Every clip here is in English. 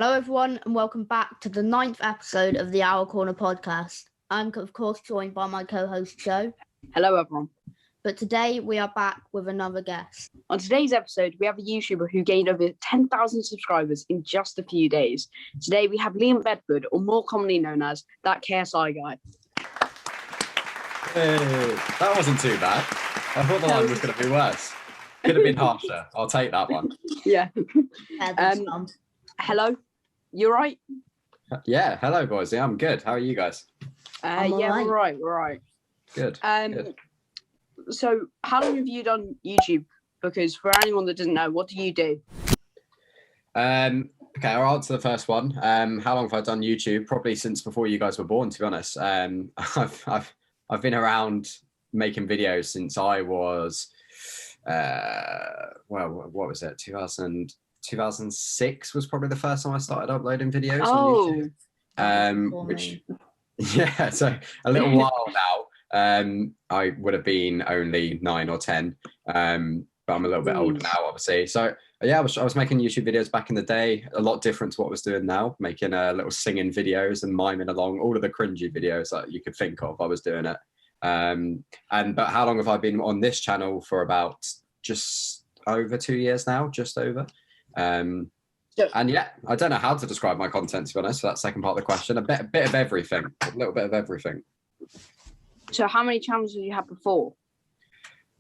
Hello, everyone, and welcome back to the 9th episode of the Our Corner podcast. I'm, of course, joined by my co-host, Joe. Hello, everyone. But today, we are back with another guest. On today's episode, we have a YouTuber who gained over 10,000 subscribers in just a few days. Today, we have Liam Bedford, or more commonly known as that KSI guy. Hey, that wasn't too bad. I thought the line was going to be worse. Could have been harsher. I'll take that one. Yeah. Hello. You all right? Yeah. Hello, boys. Yeah, I'm good. How are you guys? Yeah, we're right. Good. Good. So, how long have you done YouTube? Because for anyone that doesn't know, what do you do? Okay, I'll answer the first one. How long have I done YouTube? Probably since before you guys were born, to be honest. I've been around making videos since I was, what was it? 2006 was probably the first time I started uploading videos on YouTube. Which, yeah, so a little while now. I would have been only 9 or 10, but I'm a little bit older now, obviously. So yeah, I was making YouTube videos back in the day, a lot different to what I was doing now, making little singing videos and miming along, all of the cringy videos that you could think of. I was doing it. But how long have I been on this channel? For about just over 2 years now, just over. And yeah, I don't know how to describe my content, to be honest, for that second part of the question. A bit of everything, a little bit of everything. So how many channels have you had before?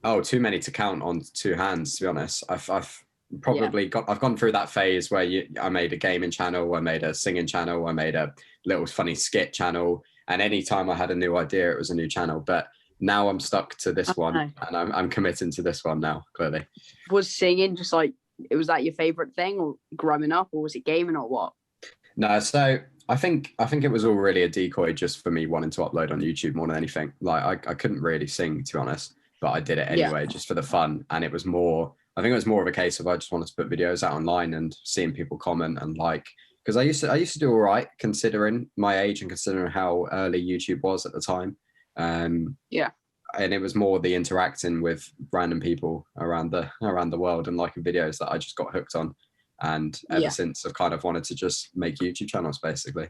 Oh, too many to count on two hands, to be honest. I've probably I've gone through that phase where I made a gaming channel, I made a singing channel, I made a little funny skit channel, and anytime I had a new idea, it was a new channel. But now I'm stuck to this one, and I'm committing to this one now, clearly. Was singing just like, was that your favorite thing, or growing up, or was it gaming, or what? No, so I think it was all really a decoy just for me wanting to upload on YouTube more than anything. Like I couldn't really sing, to be honest, but I did it anyway, just for the fun. And it was more, I think it was more of a case of I just wanted to put videos out online and seeing people comment and like, because I used to do all right considering my age and considering how early YouTube was at the time. And it was more the interacting with random people around the world and liking videos that I just got hooked on. And ever since, I've kind of wanted to just make YouTube channels, basically.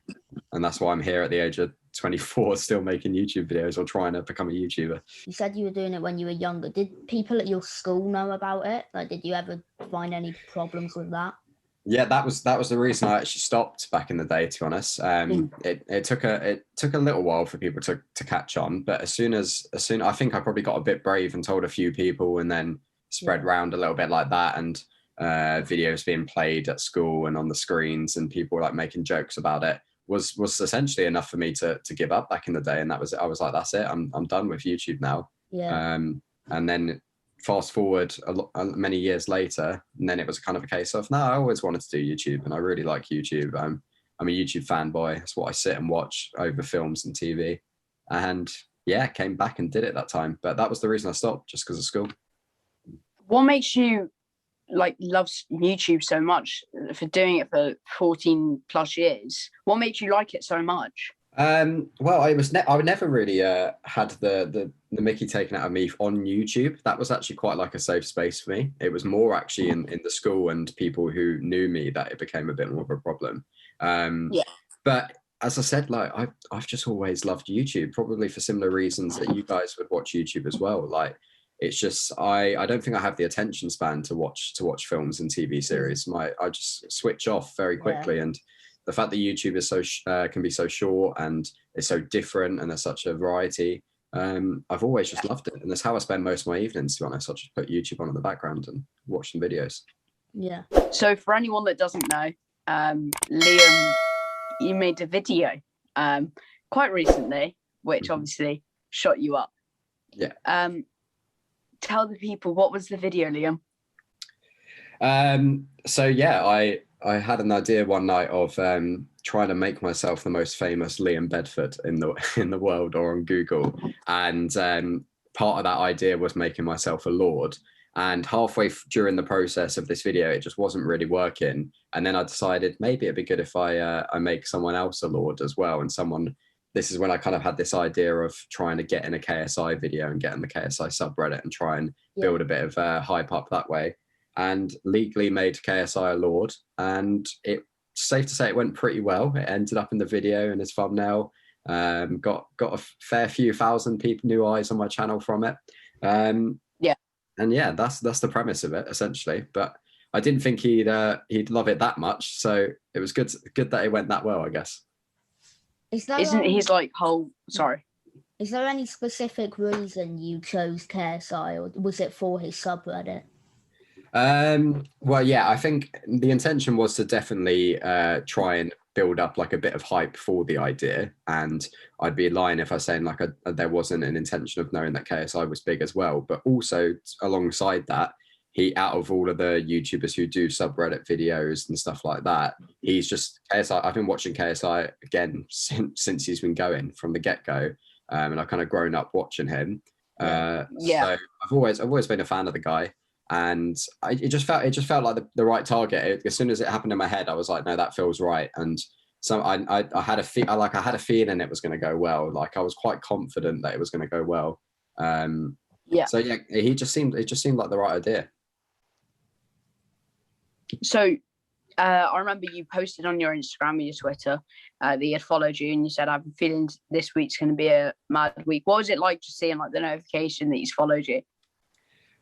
And that's why I'm here at the age of 24, still making YouTube videos or trying to become a YouTuber. You said you were doing it when you were younger. Did people at your school know about it? Like, did you ever find any problems with that? Yeah, that was the reason I actually stopped back in the day, to be honest. It took a little while for people to catch on, but as soon I think I probably got a bit brave and told a few people, and then spread around a little bit like that, and videos being played at school and on the screens and people like making jokes about it was essentially enough for me to give up back in the day. And that was it. I was like, that's it. I'm done with YouTube now. And then fast forward many years later, and then it was kind of a case of, no, I always wanted to do YouTube, and I really like YouTube. I'm a YouTube fanboy. That's what I sit and watch over films and TV. And yeah, came back and did it that time. But that was the reason I stopped, just because of school. What makes you loves YouTube so much, for doing it for 14 plus years? What makes you like it so much? Well, I would never really had the mickey taken out of me on YouTube. That was actually quite like a safe space for me. It was more actually in the school and people who knew me that it became a bit more of a problem. But as I said, like I've just always loved YouTube, probably for similar reasons that you guys would watch YouTube as well. Like, it's just I don't think I have the attention span to watch films and TV series. I just switch off very quickly, and the fact that YouTube is so can be so short and it's so different and there's such a variety, I've always just loved it, and that's how I spend most of my evenings, to be honest. I just put YouTube on in the background and watch some videos. Yeah. So for anyone that doesn't know, Liam, you made a video quite recently, which obviously shot you up. Yeah. Tell the people, what was the video, Liam? So yeah, I had an idea one night of trying to make myself the most famous Liam Bedford in the world, or on Google, and part of that idea was making myself a Lord. And halfway during the process of this video, it just wasn't really working. And then I decided maybe it'd be good if I make someone else a Lord as well, and someone. This is when I kind of had this idea of trying to get in a KSI video and get in the KSI subreddit and try and build a bit of hype up that way, and legally made KSI a Lord. And it safe to say it went pretty well. It ended up in the video and his thumbnail. Got a fair few thousand people, new eyes on my channel from it. Yeah. And yeah, that's the premise of it essentially. But I didn't think he'd love it that much, so it was good that it went that well, I guess. Isn't his like whole? Sorry. Is there any specific reason you chose KSI, or was it for his subreddit? Well, yeah, I think the intention was to definitely try and build up like a bit of hype for the idea, and I'd be lying if I was saying like there wasn't an intention of knowing that KSI was big as well. But also alongside that, he, out of all of the YouTubers who do subreddit videos and stuff like that, he's just KSI. I've been watching KSI again since he's been going from the get-go, and I've kind of grown up watching him. So I've always been a fan of the guy. And it just felt like the right target. As soon as it happened in my head, I was like, no, that feels right. And so I had a feeling it was going to go well. Like I was quite confident that it was going to go well. So yeah, it just seemed like the right idea. So I remember you posted on your Instagram and your Twitter that he had followed you, and you said, "I've been feeling this week's going to be a mad week." What was it like just seeing like the notification that he's followed you?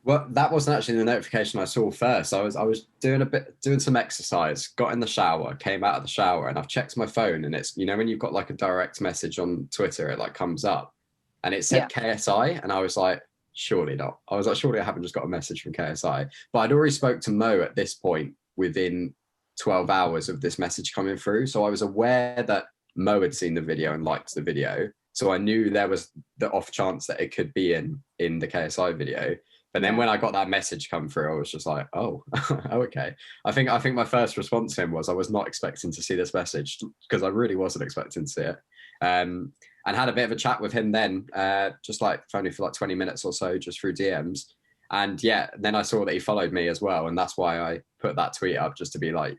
Well, that wasn't actually the notification I saw first. I was doing some exercise, got in the shower, came out of the shower, and I've checked my phone, and it's, you know, when you've got like a direct message on Twitter, it like comes up, and it said KSI, and I was like, surely not. I was like, surely I haven't just got a message from KSI. But I'd already spoke to Mo at this point within 12 hours of this message coming through, so I was aware that Mo had seen the video and liked the video, so I knew there was the off chance that it could be in the KSI video. But then when I got that message come through, I was just like, oh, okay. I think my first response to him was I was not expecting to see this message, because I really wasn't expecting to see it. And had a bit of a chat with him then, just like only for like 20 minutes or so, just through DMs. And yeah, then I saw that he followed me as well. And that's why I put that tweet up, just to be like,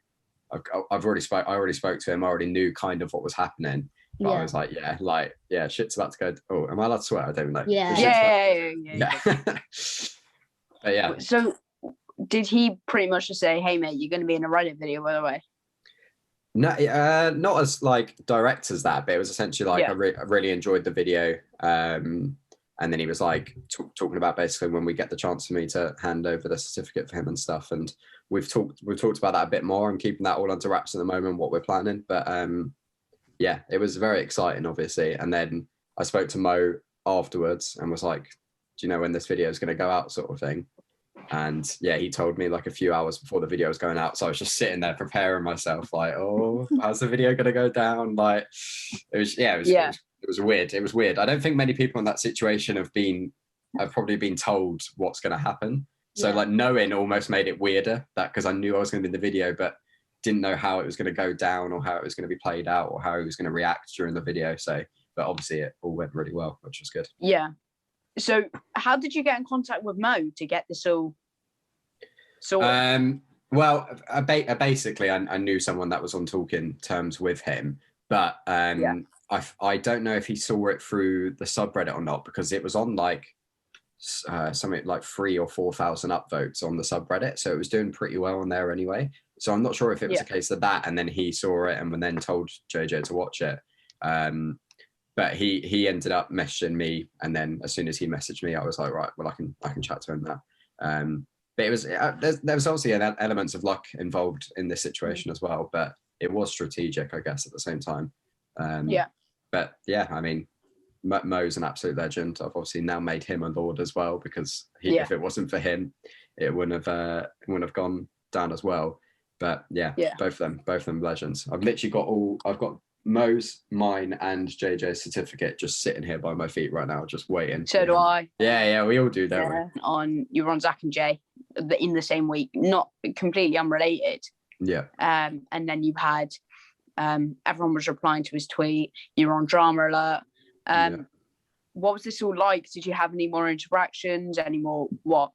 I already spoke to him. I already knew kind of what was happening. But I was like, yeah, shit's about to go. Oh, am I allowed to swear? I don't know. Yeah. But yeah. So did he pretty much just say, hey, mate, you're going to be in a Reddit video, by the way? No, not as like direct as that, but it was essentially like I really enjoyed the video. And then he was like talking about basically when we get the chance for me to hand over the certificate for him and stuff. And we've talked about that a bit more. I'm keeping that all under wraps at the moment, what we're planning. But yeah, it was very exciting, obviously. And then I spoke to Mo afterwards and was like, do you know when this video is going to go out, sort of thing? And yeah, he told me like a few hours before the video was going out. So I was just sitting there preparing myself, like, oh, how's the video going to go down? Like, it was weird. It was weird. I don't think many people in that situation have probably been told what's going to happen. So like knowing almost made it weirder, that because I knew I was going to be in the video, but didn't know how it was going to go down or how it was going to be played out or how he was going to react during the video. So, but obviously it all went really well, which was good. Yeah. So how did you get in contact with Mo to get this all sorted? Well, basically I knew someone that was on talking terms with him, but I don't know if he saw it through the subreddit or not, because it was on like something like 3,000 or 4,000 upvotes on the subreddit, so it was doing pretty well on there anyway. So I'm not sure if it was a case of that and then he saw it and then told JJ to watch it. But he ended up messaging me, and then as soon as he messaged me, I was like, right, well, I can chat to him now. But it was there was obviously an element of luck involved in this situation as well, but it was strategic, I guess, at the same time. But yeah, I mean, Mo's an absolute legend. I've obviously now made him a Lord as well, because if it wasn't for him, it wouldn't have gone down as well. But yeah, both of them legends. I've got Mo's, mine, and JJ's certificate just sitting here by my feet right now, just waiting. So do I. Yeah, we all do, don't we? You were on Zach and Jay in the same week, not completely unrelated. Yeah. And then you had everyone was replying to his tweet. You were on Drama Alert. What was this all like? Did you have any more interactions? Any more what?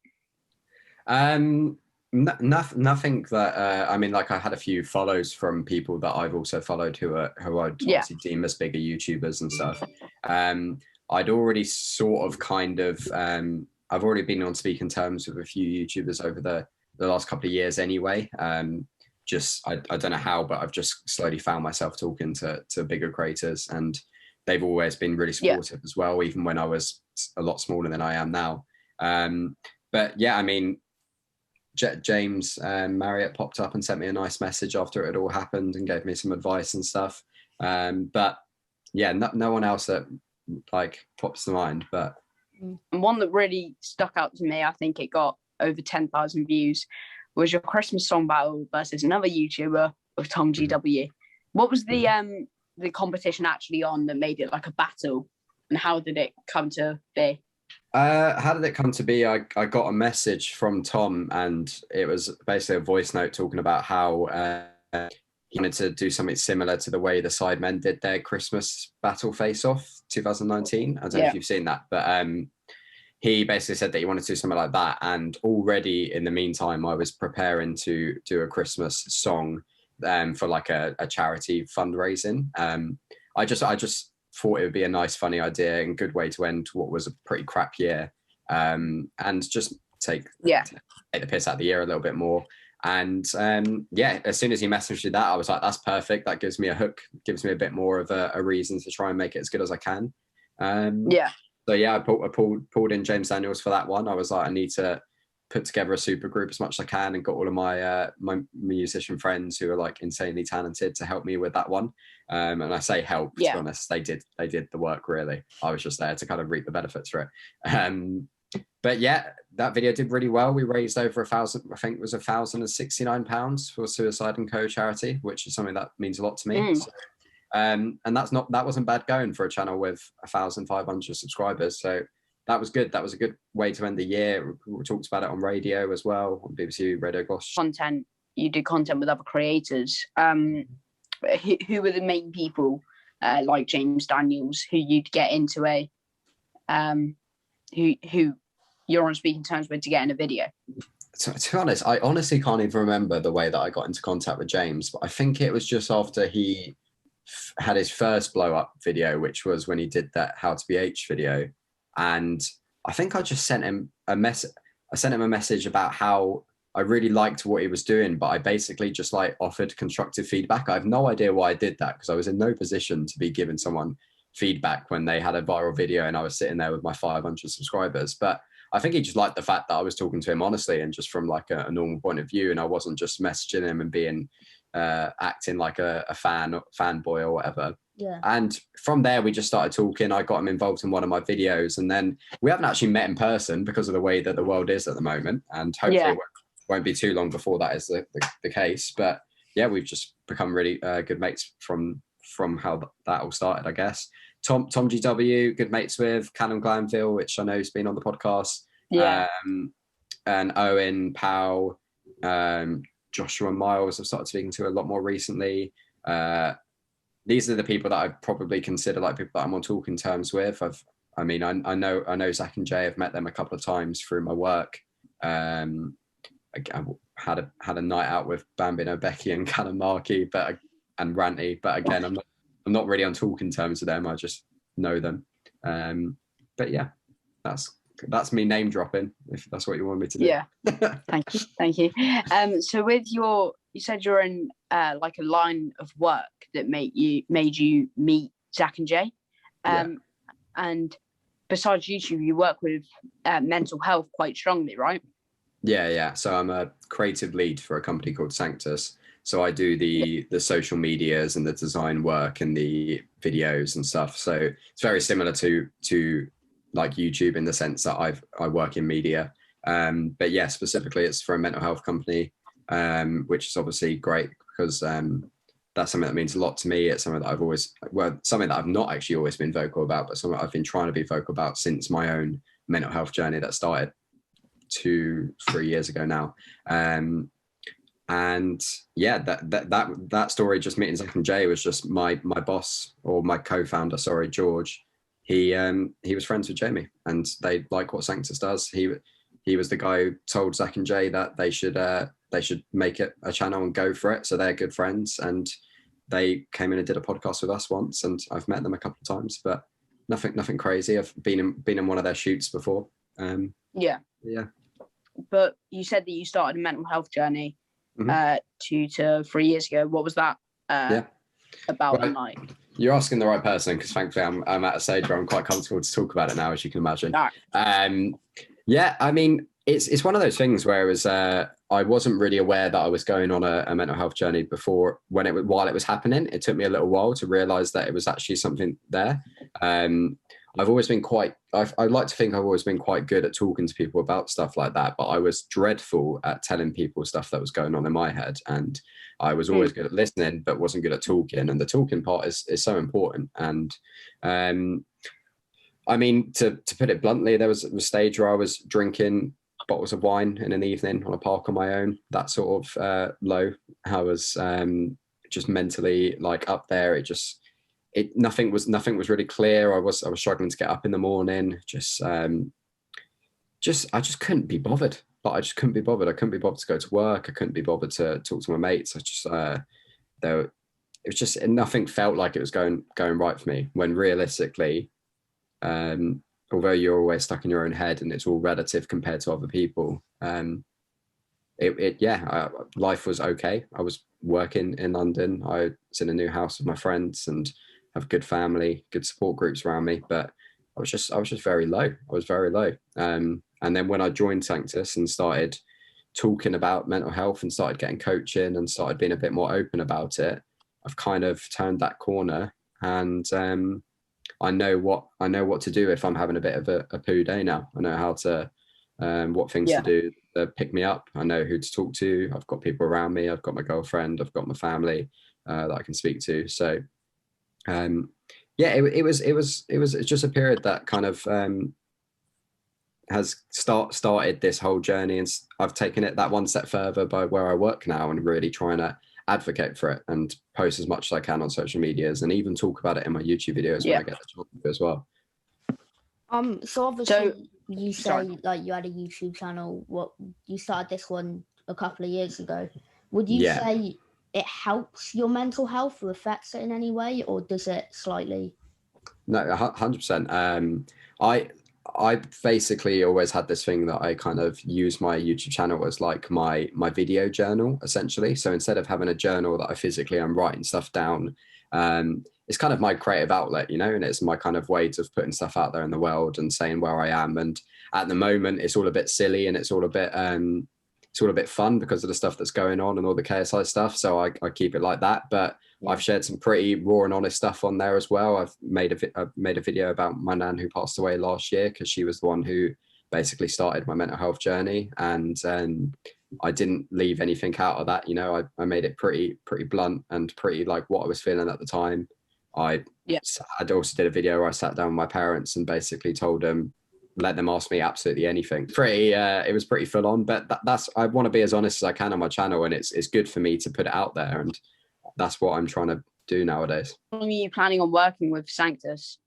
Nothing that I mean, like I had a few follows from people that I've also followed who I'd obviously deem as bigger YouTubers and stuff. I'd already sort of I've already been on speaking terms with a few YouTubers over the last couple of years anyway. just I don't know how, but I've just slowly found myself talking to bigger creators, and they've always been really supportive as well, even when I was a lot smaller than I am now. But yeah, I mean, James Marriott popped up and sent me a nice message after it had all happened and gave me some advice and stuff. But yeah, no one else that like pops to mind. But and one that really stuck out to me, I think it got over 10,000 views, was your Christmas song battle versus another YouTuber with Tom GW. What was the competition actually on that made it like a battle, and how did it come to be? How did it come to be? I got a message from Tom, and it was basically a voice note talking about how he wanted to do something similar to the way the Sidemen did their Christmas battle face-off 2019. I don't know if you've seen that, but he basically said that he wanted to do something like that. And already in the meantime, I was preparing to do a Christmas song for like a charity fundraising. I just thought it would be a nice, funny idea and good way to end what was a pretty crap year, and just take the piss out of the year a little bit more. And as soon as he messaged me that, I was like, that's perfect. That gives me a hook, gives me a bit more of a reason to try and make it as good as I can. So yeah, I pulled in James Daniels for that one. I was like, I need to put together a super group as much as I can, and got all of my my musician friends who are like insanely talented to help me with that one. And I say help, to be honest, they did the work really. I was just there to kind of reap the benefits for it. But yeah, that video did really well. We raised over £1,000, I think it was £1,069 for Suicide & Co charity, which is something that means a lot to me. So, and that wasn't bad going for a channel with 1,500 subscribers. So that was good. That was a good way to end the year. We talked about it on radio as well, on BBC Radio Gosh. You do content with other creators. Who were the main people, like James Daniels, who you'd get into who you're on speaking terms with to get in a video? To be honest, I honestly can't even remember the way that I got into contact with James, but I think it was just after he had his first blow up video, which was when he did that How to Be H video. And I think I just sent him a message. I sent him a message about how I really liked what he was doing, but I basically just like offered constructive feedback. I have no idea why I did that, because I was in no position to be giving someone feedback when they had a viral video and I was sitting there with my 500 subscribers. But I think he just liked the fact that I was talking to him honestly and just from like a normal point of view, and I wasn't just messaging him and being acting like a fanboy or whatever. Yeah. And from there, we just started talking. I got him involved in one of my videos, and then we haven't actually met in person because of the way that the world is at the moment. And hopefully it won't be too long before that is the case. But yeah, we've just become really good mates from how that all started, I guess. Tom GW, good mates with Callum Glanville, which I know has been on the podcast. Yeah. And Owen Powell, Joshua Miles, I've started speaking to a lot more recently. These are the people that I probably consider like people that I'm on talking terms with. I know Zach and Jay. I've met them a couple of times through my work. I had a night out with Bambino, Becky, and Callum Markey, and Ranty. But again, I'm not really on talking terms with them. I just know them. But yeah, that's me name dropping, if that's what you want me to do. Yeah. Thank you. So with you said you're in like a line of work that made you meet Zach and Jay. And besides YouTube, you work with mental health quite strongly, right? Yeah. So I'm a creative lead for a company called Sanctus. So I do the social medias and the design work and the videos and stuff. So it's very similar to like YouTube in the sense that I work in media. But yeah, specifically it's for a mental health company, which is obviously great because that's something that means a lot to me. It's something that something that I've not actually always been vocal about, but something I've been trying to be vocal about since my own mental health journey that started 2-3 years ago now. And yeah, that story, just meeting Zach and Jay, was just my boss, or my co-founder, sorry, George. He was friends with Jamie, and they like what Sanctus does. He was the guy who told Zach and Jay that they should make it a channel and go for it. So they're good friends, and they came in and did a podcast with us once, and I've met them a couple of times, but nothing crazy. I've been in one of their shoots before. Yeah. But you said that you started a mental health journey 2 to 3 years ago. What was that about? Well, and like, you're asking the right person, because thankfully I'm at a stage where I'm quite comfortable to talk about it now, as you can imagine. Yeah, I mean, it's one of those things where I wasn't really aware that I was going on a mental health journey before, while it was happening. It took me a little while to realize that it was actually something there. I've always been I'd like to think I've always been quite good at talking to people about stuff like that, but I was dreadful at telling people stuff that was going on in my head. And I was always good at listening, but wasn't good at talking. And the talking part is so important. And I mean, to put it bluntly, there was a stage where I was drinking bottles of wine in an evening on a park on my own. That sort of low. I was just mentally like up there. Nothing was really clear. I was struggling to get up in the morning. I just couldn't be bothered. Like, I just couldn't be bothered. I couldn't be bothered to go to work. I couldn't be bothered to talk to my mates. It was just, nothing felt like it was going right for me, when realistically, although you're always stuck in your own head and it's all relative compared to other people, life was okay. I was working in London. I was in a new house with my friends and have good family, good support groups around me. But I was just very low. I was very low. And then when I joined Sanctus and started talking about mental health and started getting coaching and started being a bit more open about it, I've kind of turned that corner, and I know what to do if I'm having a bit of a poo day now. I know how to what things to do to pick me up. I know who to talk to. I've got people around me. I've got my girlfriend. I've got my family that I can speak to. So it's just a period that kind of has started this whole journey, and I've taken it that one step further by where I work now, and really trying to advocate for it and post as much as I can on social medias, and even talk about it in my YouTube videos when I get the chance to as well. So obviously you say like you had a YouTube channel. What, you started this one a couple of years ago. Would you say it helps your mental health or affects it in any way, or does it slightly? No, 100%. I basically always had this thing that I kind of use my YouTube channel as like my video journal, essentially. So instead of having a journal that I physically am writing stuff down, it's kind of my creative outlet, and it's my kind of way of putting stuff out there in the world and saying where I am. And at the moment, it's all a bit silly and it's all a bit fun because of the stuff that's going on and all the KSI stuff. So I keep it like that. But I've shared some pretty raw and honest stuff on there as well. I've made a video about my nan who passed away last year, because she was the one who basically started my mental health journey. And I didn't leave anything out of that. I made it pretty blunt and pretty like what I was feeling at the time. I also did a video where I sat down with my parents and basically told them, let them ask me absolutely anything. It was pretty full on, but I want to be as honest as I can on my channel, and it's good for me to put it out there, and that's what I'm trying to do nowadays. Are you planning on working with Sanctus,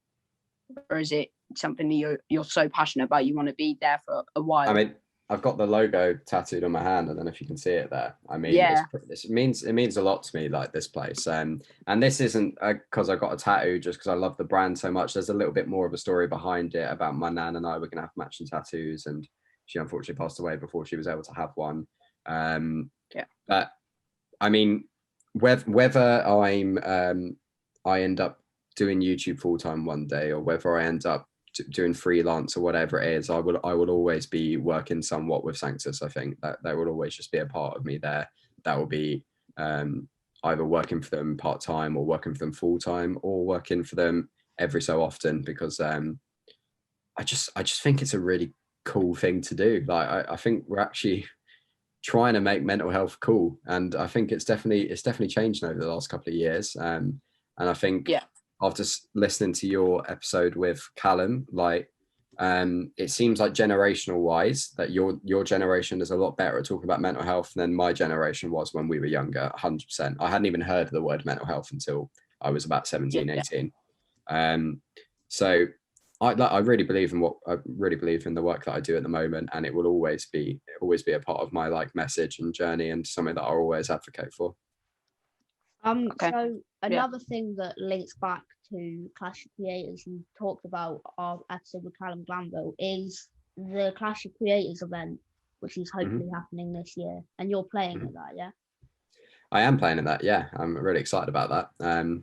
or is it something that you're so passionate about you want to be there for a while? I mean, I've got the logo tattooed on my hand. I don't know if you can see it there. I mean, it means a lot to me, like this place. And this isn't because I got a tattoo just because I love the brand so much. There's a little bit more of a story behind it about my nan and I were going to have matching tattoos, and she unfortunately passed away before she was able to have one. But I mean, whether I end up doing YouTube full time one day, or whether I end up doing freelance or whatever it is, I will always be working somewhat with Sanctus. I think that will always just be a part of me there. That will be either working for them part time or working for them full time, or working for them every so often, because I just think it's a really cool thing to do. Like I think we're actually trying to make mental health cool, and I think it's definitely changed over the last couple of years. And I think after listening to your episode with Callum, like it seems like generational wise that your generation is a lot better at talking about mental health than my generation was when we were younger. 100%. I hadn't even heard of the word mental health until I was about 17, 18. So I really believe in the work that I do at the moment, and it will always be a part of my like message and journey, and something that I'll always advocate for. So another thing that links back to Clash of Creators and talked about our episode with Callum Glanville is the Clash of Creators event. which is hopefully happening this year. And you're playing at that, yeah? I am playing at that, yeah. I'm really excited about that.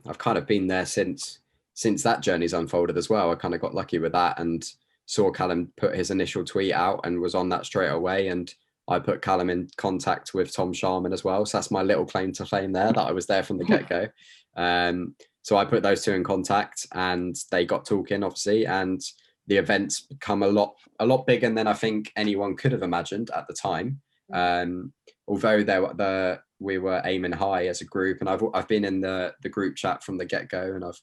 I've kind of been there since that journey's unfolded as well. I kind of got lucky with that and saw Callum put his initial tweet out and was on that straight away. And I put Callum in contact with Tom Sharman as well. So that's my little claim to fame there, that I was there from the get-go. So I put those two in contact and they got talking, obviously, and the event's become a lot bigger than I think anyone could have imagined at the time. Although we were aiming high as a group, and I've been in the group chat from the get-go, and I've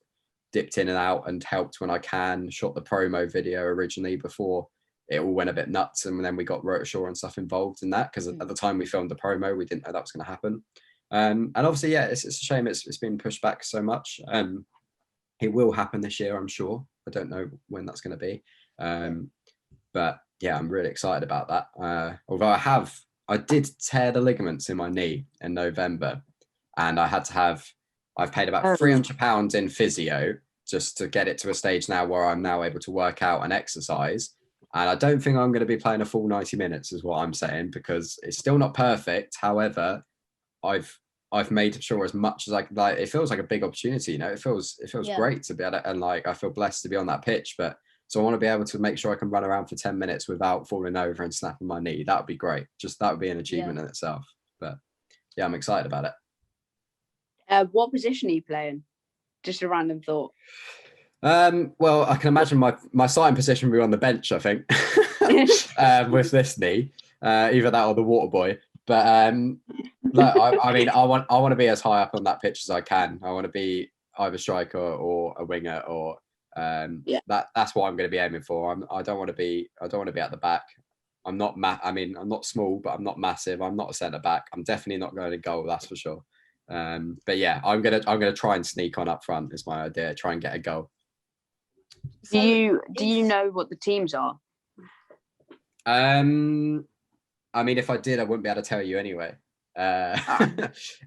dipped in and out and helped when I can, shot the promo video originally before it all went a bit nuts, and then we got Rotashore and stuff involved in that, because at the time we filmed the promo, we didn't know that was going to happen. And obviously, yeah, it's a shame it's been pushed back so much. It will happen this year, I'm sure. I don't know when that's going to be. But yeah, I'm really excited about that. Although I did tear the ligaments in my knee in November, and I've paid about £300 in physio just to get it to a stage now where I'm now able to work out and exercise. And I don't think I'm going to be playing a full 90 minutes is what I'm saying, because it's still not perfect. However, I've made sure as much as I can. Like, it feels like a big opportunity, you know. It feels great to be able to, and like I feel blessed to be on that pitch. But so I want to be able to make sure I can run around for 10 minutes without falling over and snapping my knee. That would be great. Just that would be an achievement in itself. But yeah, I'm excited about it. What position are you playing? Just a random thought. Well, I can imagine my starting position will be on the bench, I think, with this knee, either that or the water boy. But look, I mean, I want to be as high up on that pitch as I can. I want to be either striker or a winger, or that's what I'm going to be aiming for. I don't want to be at the back. I'm not I'm not small, but I'm not massive. I'm not a centre back. I'm definitely not going to goal, that's for sure. But yeah, I'm gonna try and sneak on up front is my idea. Try and get a goal. Do you know what the teams are? I mean, if I did, I wouldn't be able to tell you anyway. No,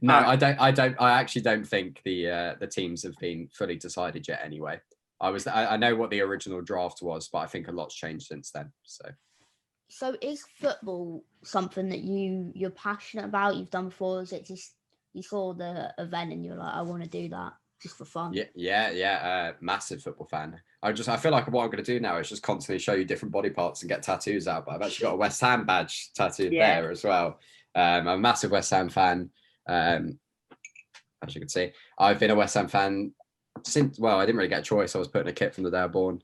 I don't. I actually don't think the teams have been fully decided yet. Anyway, I know what the original draft was, but I think a lot's changed since then. So is football something that you're passionate about? You've done before? Is it just you saw the event and you're like, I want to do that just for fun? Yeah. Massive football fan. I feel like what I'm going to do now is just constantly show you different body parts and get tattoos out. But I've actually got a West Ham badge tattooed there as well. I'm a massive West Ham fan. As you can see, I've been a West Ham fan since. Well, I didn't really get a choice. I was put in a kit from the day I was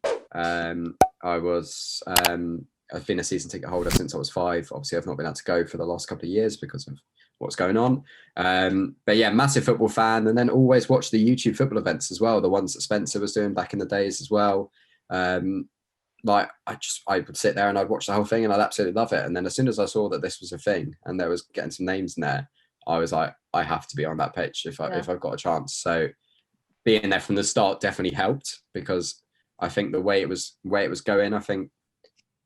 born. I've been a season ticket holder since I was 5. Obviously, I've not been able to go for the last couple of years because of what's going on. But yeah, massive football fan, and then always watch the YouTube football events as well, the ones that Spencer was doing back in the days as well. Like I would sit there and I'd watch the whole thing and I'd absolutely love it. And then as soon as I saw that this was a thing and there was getting some names in there, I was like, I have to be on that pitch if I've got a chance. So being there from the start definitely helped, because I think the way it was going, I think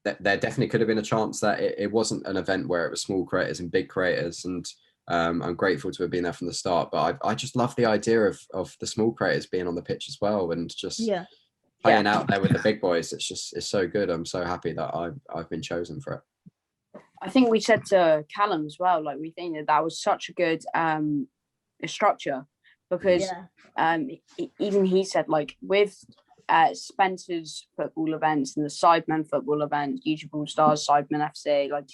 that there definitely could have been a chance that it wasn't an event where it was small creators and big creators. And I'm grateful to have been there from the start. But I just love the idea of the small creators being on the pitch as well, and just playing out there with the big boys. It's so good. I'm so happy that I've been chosen for it. I think we said to Callum as well, like we think that was such a good structure, because even he said, like, with Spencer's football events and the Sidemen football events, YouTube All Stars, Sidemen FC, like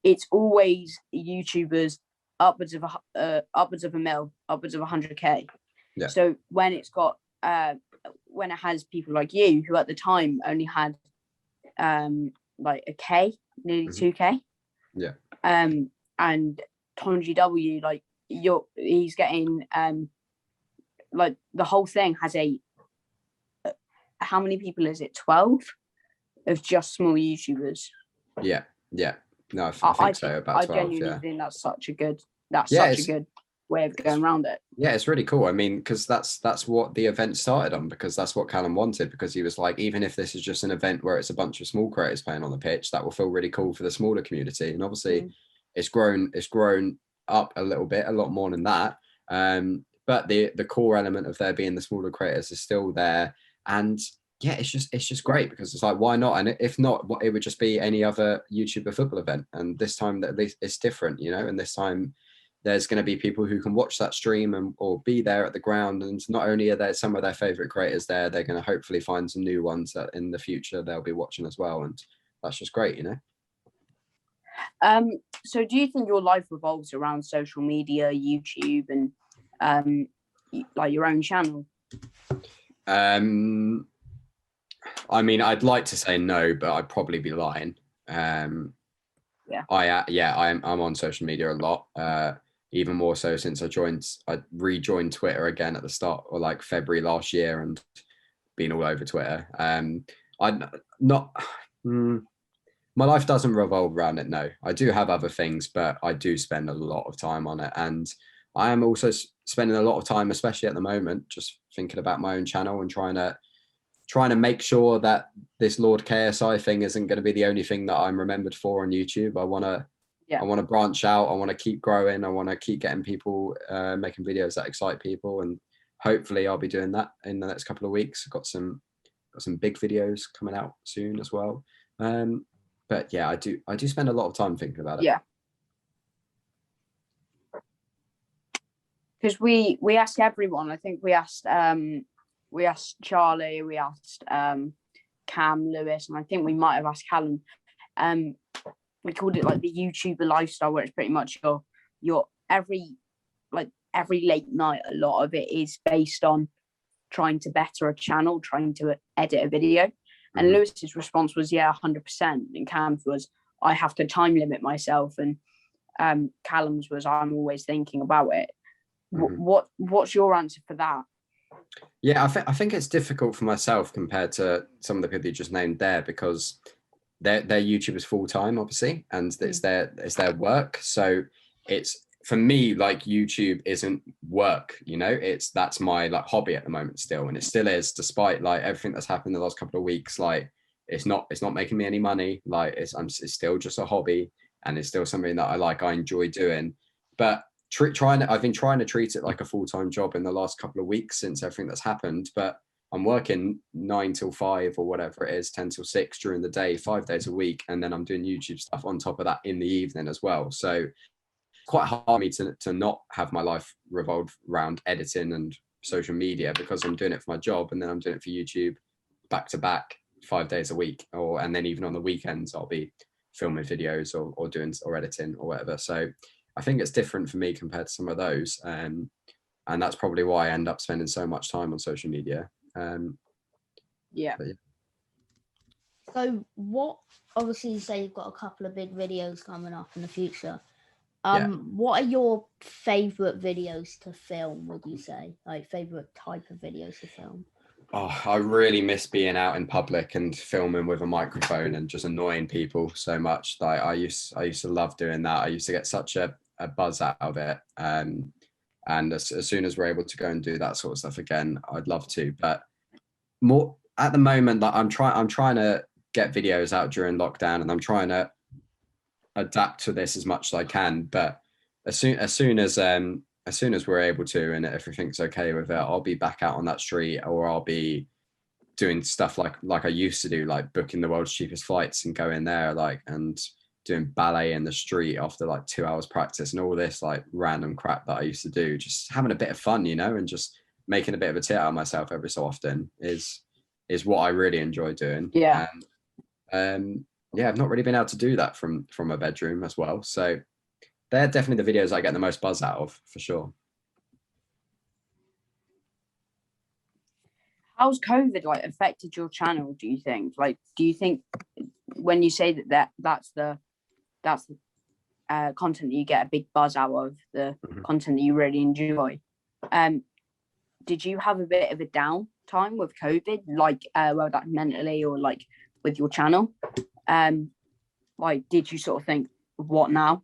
it's always YouTubers upwards of a mil, upwards of 100k. Yeah. So when it's got when it has people like you who at the time only had like a K, nearly 2k. Yeah. And Tom GW, like he's getting like the whole thing has how many people is it? 12 of just small YouTubers. Yeah. No, I think so. About 12. I genuinely think that's such a good way of going around it. Yeah, it's really cool. I mean, because that's what the event started on, because that's what Callum wanted, because he was like, even if this is just an event where it's a bunch of small creators playing on the pitch, that will feel really cool for the smaller community. And obviously it's grown up a little bit, a lot more than that. But the core element of there being the smaller creators is still there. And yeah, it's just great because it's like, why not? And if not, it would just be any other YouTuber football event. And this time, at least, it's different, you know. And this time, there's going to be people who can watch that stream and or be there at the ground. And not only are there some of their favorite creators there, they're going to hopefully find some new ones that in the future they'll be watching as well. And that's just great, you know. So do you think your life revolves around social media, YouTube, and like your own channel? I mean, I'd like to say no, but I'd probably be lying. I'm on social media a lot. Even more so since I rejoined Twitter again at the start or like February last year and been all over Twitter. My life doesn't revolve around it. No, I do have other things, but I do spend a lot of time on it. And I am also spending a lot of time, especially at the moment, just thinking about my own channel and trying to make sure that this Lord KSI thing isn't going to be the only thing that I'm remembered for on YouTube. I want to branch out. I want to keep growing. I want to keep getting people making videos that excite people, and hopefully I'll be doing that in the next couple of weeks. I've got some big videos coming out soon as well. But yeah, I do spend a lot of time thinking about it. Yeah. Because we asked everyone. I think we asked Charlie, we asked Cam, Lewis, and I think we might have asked Callum. We called it like the YouTuber lifestyle, where it's pretty much your every late night. A lot of it is based on trying to better a channel, trying to edit a video. And Lewis's response was, yeah, 100%. And Cam's was, I have to time limit myself. And Callum's was, I'm always thinking about it. What's your answer for that? Yeah, I think it's difficult for myself compared to some of the people you just named there, because they're YouTubers full time, obviously, and it's their work. So it's, for me, like, YouTube isn't work, you know. That's my like hobby at the moment still, and it still is, despite like everything that's happened in the last couple of weeks. Like, it's not making me any money. Like, it's still just a hobby, and it's still something that I enjoy doing. But I've been trying to treat it like a full-time job in the last couple of weeks since everything that's happened. But I'm working 9 till 5 or whatever it is, 10 till 6 during the day, 5 days a week, and then I'm doing YouTube stuff on top of that in the evening as well. So quite hard for me to not have my life revolve around editing and social media, because I'm doing it for my job, and then I'm doing it for YouTube back to back 5 days a week, and then even on the weekends I'll be filming videos or editing or whatever. So I think it's different for me compared to some of those, and that's probably why I end up spending so much time on social media. Yeah. So obviously you say you've got a couple of big videos coming up in the future. What are your favorite videos to film, would you say? Like, favorite type of videos to film? Oh, I really miss being out in public and filming with a microphone and just annoying people so much. Like, I used to love doing that. I used to get such a buzz out of it. And as soon as we're able to go and do that sort of stuff again, I'd love to. But more at the moment, like, I'm trying to get videos out during lockdown, and I'm trying to adapt to this as much as I can. But as soon as we're able to, and everything's okay with it, I'll be back out on that street, or I'll be doing stuff like I used to do, like booking the world's cheapest flights and going there, like, and doing ballet in the street after like 2 hours practice, and all this like random crap that I used to do, just having a bit of fun, you know, and just making a bit of a tit out of myself every so often is what I really enjoy doing. Yeah. And yeah, I've not really been able to do that from my bedroom as well. So they're definitely the videos I get the most buzz out of, for sure. How's COVID like affected your channel, do you think? Like, do you think when you say that's the content that you get a big buzz out of, the content that you really enjoy, did you have a bit of a downtime with COVID, like that mentally, or like with your channel? Like, did you sort of think, what now?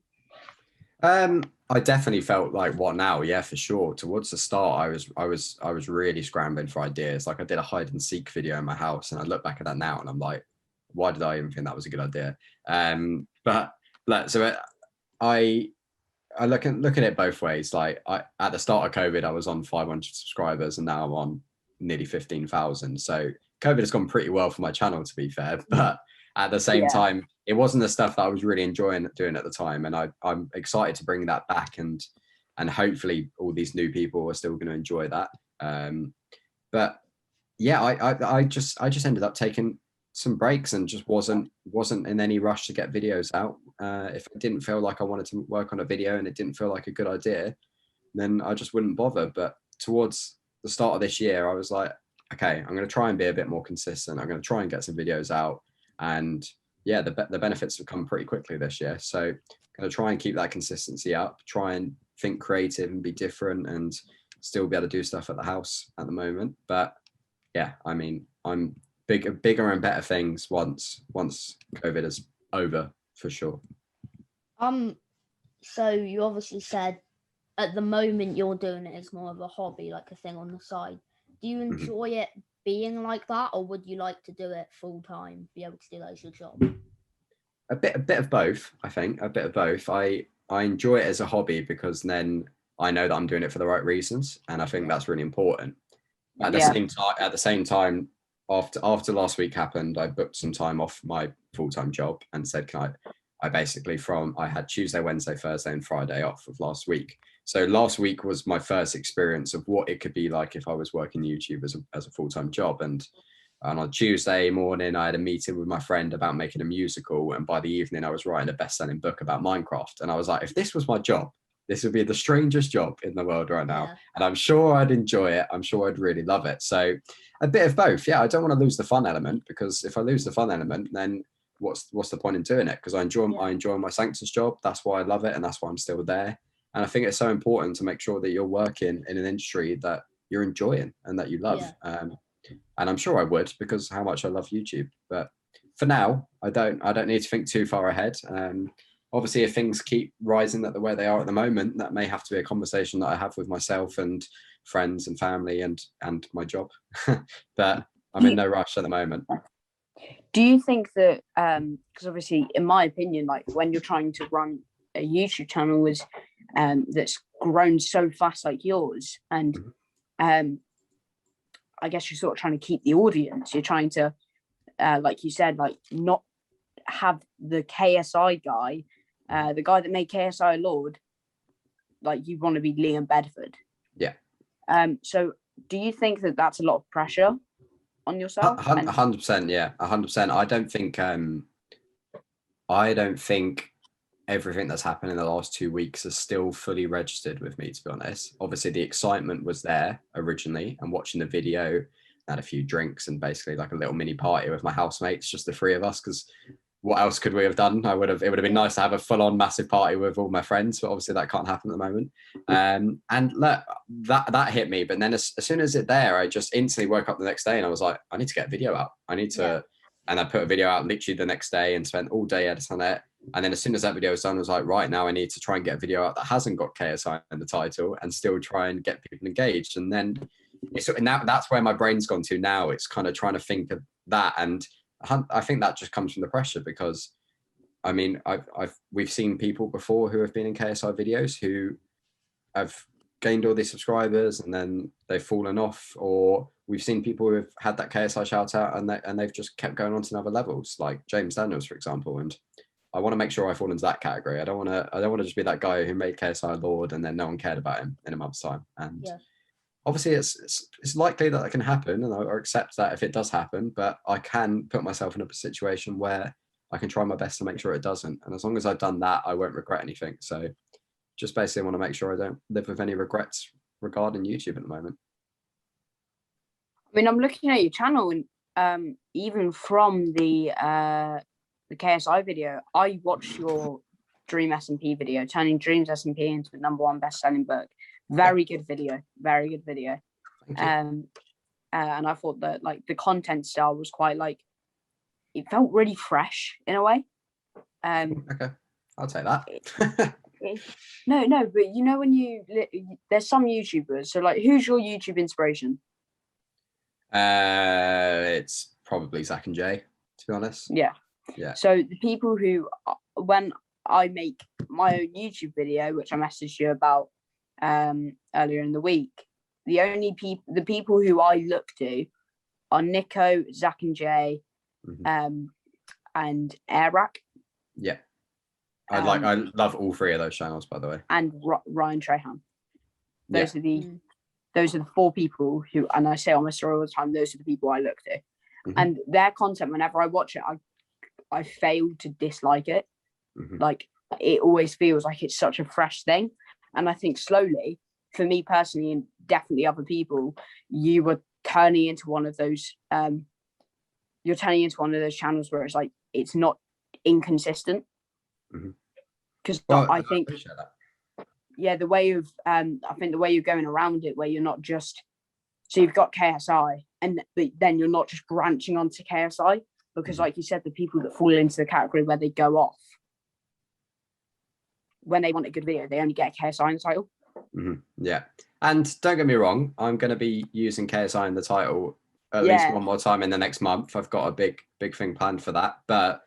I definitely felt like, what now? Yeah, for sure. Towards the start, I was really scrambling for ideas. Like, I did a hide and seek video in my house, and I look back at that now and I'm like, why did I even think that was a good idea? But like, so I look at it both ways. Like, at the start of COVID, I was on 500 subscribers, and now I'm on nearly 15,000. So COVID has gone pretty well for my channel, to be fair, but at the same time, it wasn't the stuff that I was really enjoying doing at the time, and I'm excited to bring that back, and hopefully all these new people are still going to enjoy that. But yeah, I just ended up taking some breaks and just wasn't in any rush to get videos out. If I didn't feel like I wanted to work on a video and it didn't feel like a good idea, then I just wouldn't bother. But towards the start of this year, I was like, okay, I'm going to try and be a bit more consistent. I'm going to try and get some videos out, and yeah, the benefits have come pretty quickly this year. So I'm going to try and keep that consistency up, try and think creative and be different, and still be able to do stuff at the house at the moment. But yeah, I mean, I'm bigger and better things once COVID is over, for sure. So you obviously said at the moment you're doing it as more of a hobby, like a thing on the side. Do you enjoy it being like that, or would you like to do it full time, be able to do that as your job? A bit of both, I think. A bit of both. I enjoy it as a hobby because then I know that I'm doing it for the right reasons, and I think that's really important. At the same time, after last week happened, I booked some time off my full-time job and said, can I basically I had Tuesday, Wednesday, Thursday, and Friday off of last week. So last week was my first experience of what it could be like if I was working YouTube as a full-time job. And on Tuesday morning, I had a meeting with my friend about making a musical. And by the evening, I was writing a best-selling book about Minecraft. And I was like, if this was my job, this would be the strangest job in the world right now. Yeah. And I'm sure I'd enjoy it. I'm sure I'd really love it. So a bit of both. Yeah, I don't want to lose the fun element, because if I lose the fun element, then what's the point in doing it? Because I enjoy my Sanctus job. That's why I love it. And that's why I'm still there. And I think it's so important to make sure that you're working in an industry that you're enjoying and that you love. Yeah. And I'm sure I would, because how much I love YouTube. But for now, I don't need to think too far ahead. Obviously, if things keep rising at the way they are at the moment, that may have to be a conversation that I have with myself and friends and family and my job. But I'm in no rush at the moment. Do you think that, because obviously, in my opinion, like when you're trying to run a YouTube channel that's grown so fast like yours, and I guess you're sort of trying to keep the audience, you're trying to, like you said, like not have the KSI guy, the guy that made KSI A Lord, like you want to be Liam Bedford. Yeah. So do you think that that's a lot of pressure on yourself? 100%. Yeah, 100%. I don't think everything that's happened in the last 2 weeks is still fully registered with me, to be honest. Obviously, the excitement was there originally, and watching the video, had a few drinks and basically like a little mini party with my housemates, just the three of us, because what else could we have done? It would have been nice to have a full-on massive party with all my friends, but obviously that can't happen at the moment. And look, that hit me. But then as soon as it there, I just instantly woke up the next day and I was like, I need to get a video out. I need to, and I put a video out literally the next day and spent all day editing it. And then as soon as that video was done, I was like, right, now I need to try and get a video out that hasn't got KSI in the title and still try and get people engaged. And then that's where my brain's gone to now. It's kind of trying to think of that. And I think that just comes from the pressure, because I mean, we've seen people before who have been in KSI videos who have gained all these subscribers and then they've fallen off, or we've seen people who have had that KSI shout out and they've just kept going on to other levels, like James Daniels, for example. And I want to make sure I fall into that category. I don't want to just be that guy who made KSI Lord and then no one cared about him in a month's time. And obviously it's likely that can happen, and I accept that if it does happen, but I can put myself in a situation where I can try my best to make sure it doesn't. And as long as I've done that, I won't regret anything. So just basically want to make sure I don't live with any regrets regarding YouTube at the moment. I mean, I'm looking at your channel, and even from the KSI video, I watched your Dream S&P video, turning Dreams S&P into the #1 best-selling book. Very good video. And I thought that like the content style was quite like, it felt really fresh in a way. Okay, I'll take that. No, but you know, there's some YouTubers. So like, who's your YouTube inspiration? It's probably Zach and Jay, to be honest. Yeah. So the people who, when I make my own YouTube video, which I messaged you about earlier in the week, the people who I look to are Nico, Zach and Jay, Mhm. and Airac. Yeah. I love all three of those channels, by the way. And Ryan Trahan. Those Yeah. are the four people who, and I say on my story all the time, those are the people I look to. Mhm. And their content, whenever I watch it, I fail to dislike it. Mhm. Like, it always feels like it's such a fresh thing. And I think slowly, for me personally, and definitely other people, you were turning into one of those. You're turning into one of those channels where it's like it's not inconsistent. Because I think, appreciate that. yeah, the way of I think the way you're going around it, where you're not just, so you've got KSI, but then you're not just branching onto KSI, because like you said, the people that fall into the category where they go off when they want a good video, they only get a KSI in the title. Yeah, and don't get me wrong, I'm going to be using KSI in the title at least one more time in the next month. I've got a big thing planned for that. But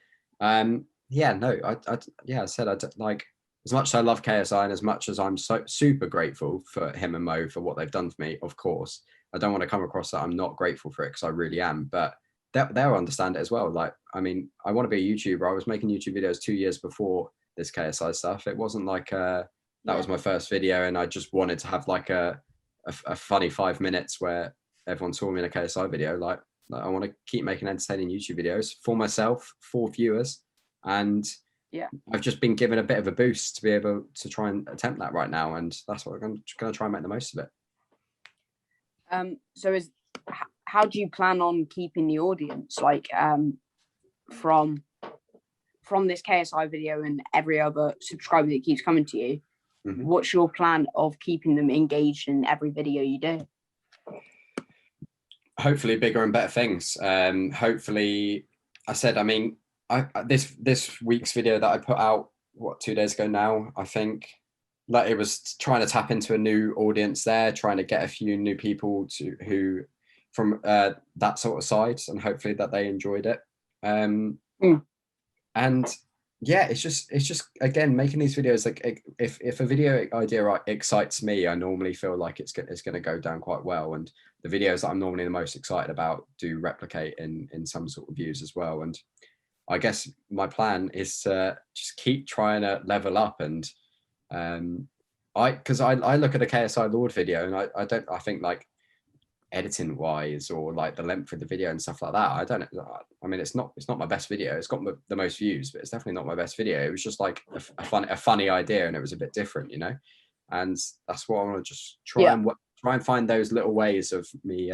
yeah, no, I said I like, as much as I love KSI and as much as I'm so super grateful for him and Mo for what they've done for me, of course, I don't want to come across that I'm not grateful for it, because I really am. But they'll understand it as well. Like, I mean, I want to be a YouTuber. I was making YouTube videos 2 years before this KSI stuff. It wasn't like that was my first video and I just wanted to have like a funny 5 minutes where everyone saw me in a KSI video. Like I want to keep making entertaining YouTube videos for myself, for viewers, and I've just been given a bit of a boost to be able to try and attempt that right now, and that's what I'm going to try and make the most of it. So how do you plan on keeping the audience, like, from this KSI video and every other subscriber that keeps coming to you? What's your plan of keeping them engaged in every video you do? Hopefully bigger and better things. Hopefully, I mean, this week's video that I put out, 2 days ago now, I think, like, it was trying to tap into a new audience there, trying to get a few new people who from that sort of side, and hopefully that they enjoyed it. And yeah, it's just again making these videos, like if a video idea excites me, I normally feel like it's going to go down quite well, and the videos that I'm normally the most excited about do replicate in some sort of views as well. And I guess my plan is to just keep trying to level up, and because I look at a KSI Lord video and I think, like, editing wise or like the length of the video and stuff like that, I mean, it's not my best video. It's got the most views, but it's definitely not my best video. It was just like a funny idea, and it was a bit different, you know. And that's what I want to just try and find those little ways of me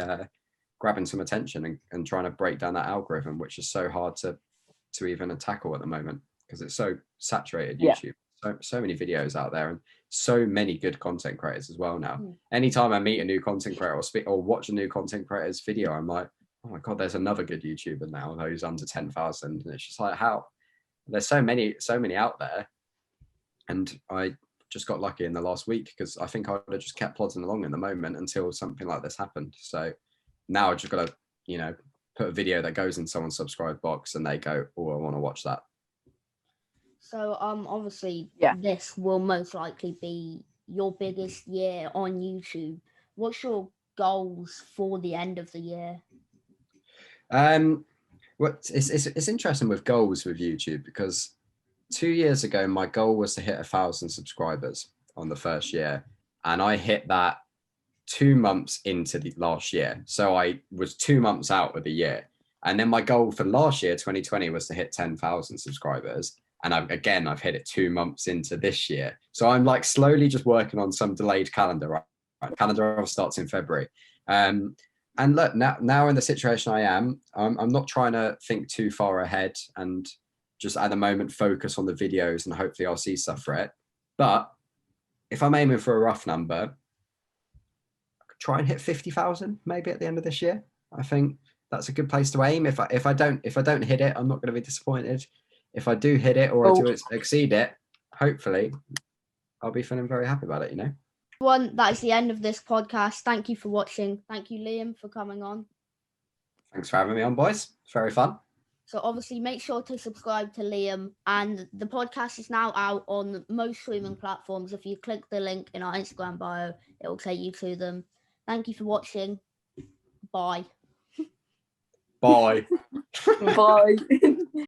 grabbing some attention and trying to break down that algorithm, which is so hard to even tackle at the moment because it's so saturated. YouTube, so many videos out there, and so many good content creators as well now. Anytime I meet a new content creator or watch a new content creator's video, I'm like, oh my god, there's another good YouTuber now who's under 10,000, and it's just like, how there's so many out there. And I just got lucky in the last week, because I think I would have just kept plodding along in the moment until something like this happened. So now I just got to, you know, put a video that goes in someone's subscribe box and they go, oh, I want to watch that. So obviously this will most likely be your biggest year on YouTube. What's your goals for the end of the year? Well, it's interesting with goals with YouTube, because 2 years ago my goal was to hit 1,000 subscribers on the first year, and I hit that 2 months into the last year. So I was 2 months out of the year. And then my goal for last year, 2020, was to hit 10,000 subscribers. And I've hit it 2 months into this year. So I'm like slowly just working on some delayed calendar. Right? Calendar starts in February. And look, now in the situation I am, I'm not trying to think too far ahead and just at the moment focus on the videos, and hopefully I'll see stuff for it. But if I'm aiming for a rough number, try and hit 50,000 maybe at the end of this year. I think that's a good place to aim. If I don't hit it, I'm not going to be disappointed. If I do hit it or do exceed it, hopefully I'll be feeling very happy about it, you know. That is the end of this podcast. Thank you for watching. Thank you, Liam, for coming on. Thanks for having me on, boys. It's very fun. So obviously make sure to subscribe to Liam, and the podcast is now out on most streaming platforms. If you click the link in our Instagram bio, it will take you to them. Thank you for watching. Bye. Bye. Bye.